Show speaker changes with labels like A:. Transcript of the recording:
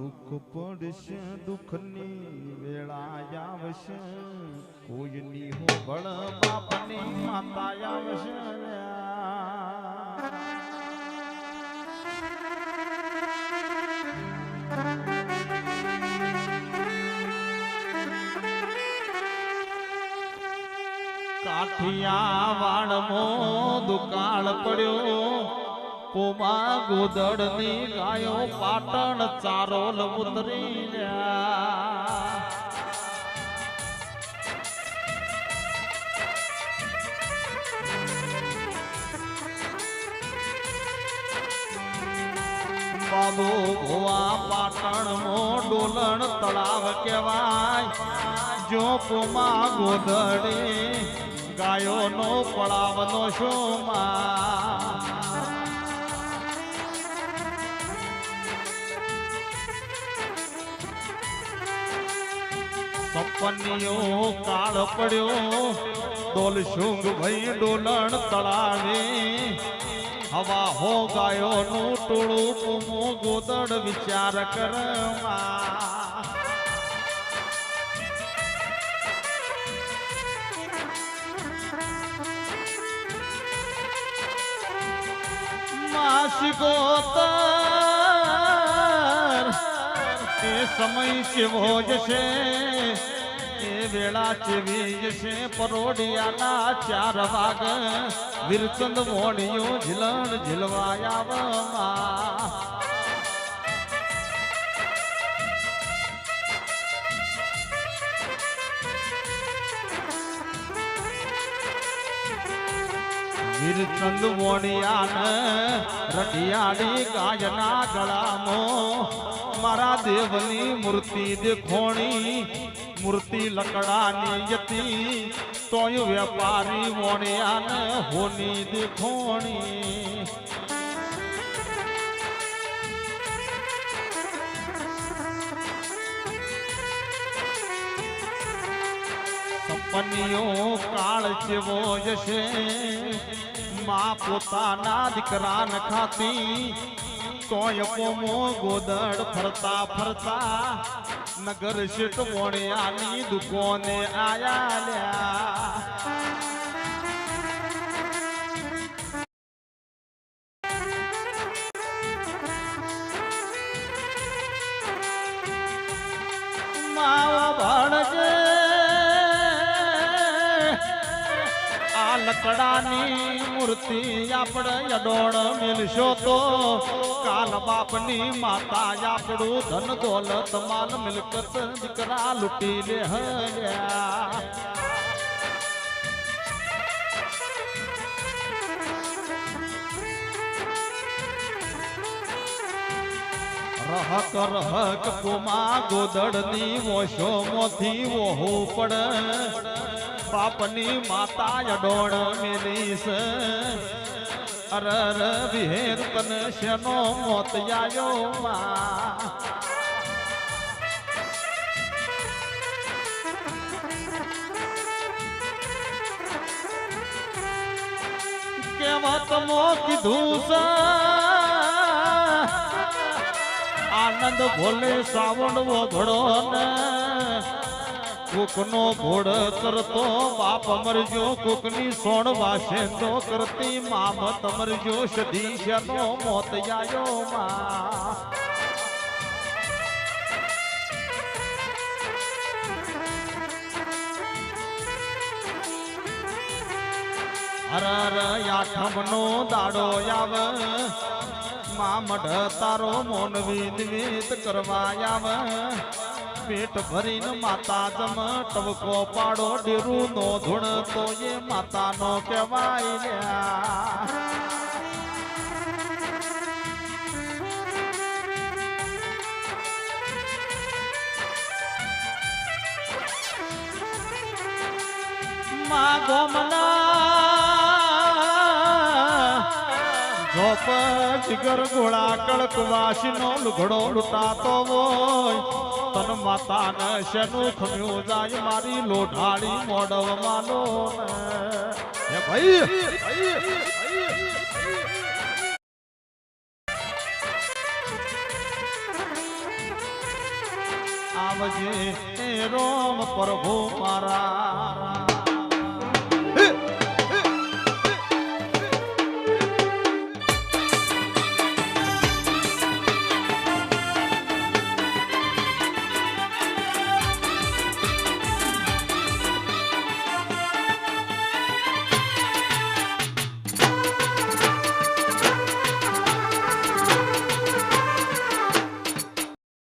A: દુઃખ પડશે દુઃખની વેળા આવશે કોઈની હોબળ બાપની માતા આવશે કાઠિયા વાળમો દુકાળ પડ્યો પોમા ગોદડની ગાયો પાટણ ચારોલ ઉતરી બાબો ગોવા પાટણ મો ડોલણ તળાવ કહેવાય જો પોમા ગોદડે ગાયો નો પડાવનો શોમાં સપનિયો કાળ પડ્યો ડોલ શુંગ ભાઈ ડોલણ તળાવે હવા હો ગાયો નું ટોળું પોમો ગોદડ વિચાર કરવા માસિકોતર એ સમય કેવો જશે એ વેળા કેવી જશે પરોડિયાના 4 વાગ વિરચંદ મોડિયો ઝીલણ ઝીલવાયા વીરચંદ મોડિયાને રટિયાળી ગાયના ગળામો મારા દેવની મૂર્તિ દેખોણી મૂર્તિ લકડાની હતી તોય વેપારી મોડિયાને હોની દેખોણી સપનિયો કાળ જેવો જશે માં પોતાના દીકરાને ખાતી તોય પોમો ગોદડ ફરતા ફરતા નગર શેઠ મોણિયાની દુકાને આયા માવા ભણજે લકડાની મૂર્તિ આપણે અડોળ મેલશો તો કાલ બાપની માતા આપણું ધન દોલત માલ મિલકત દીકરા લૂટી લે હર્યા રહક રહક પોમા ગોદડની વોશો મોથી વોહું પડે બાપની માતા અડોળ મેલીસ અરર વિહેર તને શેનો મોત આયો માં કેવત મો કીધું આનંદ ભોલે સાવણ વઘડો ને કોકનો ઘોડ કરતો બાપ મરજો કોકની સોણ વાસેંદો કરતી મામત મરજો સદીશનો મોત આયો માં હરર આઠમનો દાડો આવે માં મઢ તારો મોન વિદ વિદ કરવા આવે પેટ ભરીને માતા જમ ટવકો પાડો ડેરું નો ધૂણ તો એ માતા નો કહેવાય મા ગોમના જોપ જીગર ગોળા કળકવાસી નો લુઘડો લૂટાતો હોય તન માતા ને શેનું ખમ્યું જાય મારી લોઢાળી મોડવ માનો હે ભાઈ આવજે એ રોમ પ્રભુ મારા